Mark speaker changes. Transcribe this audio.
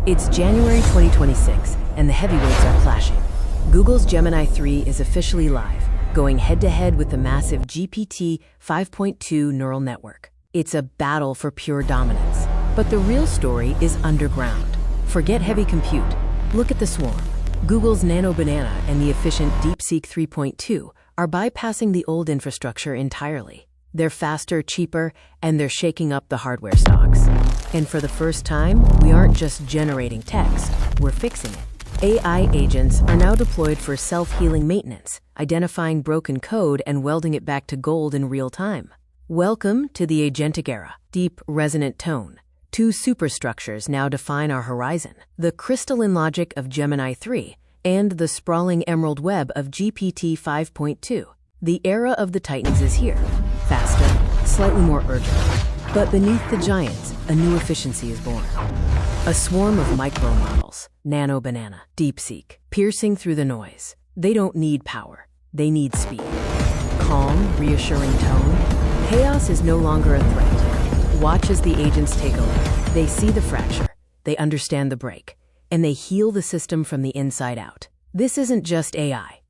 Speaker 1: It's January 2026, and the heavyweights are clashing. Google's Gemini 3 is officially live, going head-to-head with the massive GPT 5.2 neural network. It's a battle for pure dominance. But the real story is underground. Forget heavy compute. Look at the swarm. Google's Nano Banana and the efficient DeepSeek 3.2 are bypassing the old infrastructure entirely. They're faster, cheaper, and they're shaking up the hardware stocks. And for the first time, we aren't just generating text, we're fixing it. AI agents are now deployed for self-healing maintenance, identifying broken code and welding it back to gold in real time. Welcome to the agentic era. Deep, resonant tone. Two superstructures now define our horizon: the crystalline logic of Gemini 3 and the sprawling emerald web of GPT 5.2. The era of the titans is here. Faster, slightly more urgent. But beneath the giants, a new efficiency is born. A swarm of micro models, Nano Banana, DeepSeek, piercing through the noise. They don't need power, they need speed. Calm, reassuring tone. Chaos is no longer a threat. Watch as the agents take over. They see the fracture, they understand the break, and they heal the system from the inside out. This isn't just AI,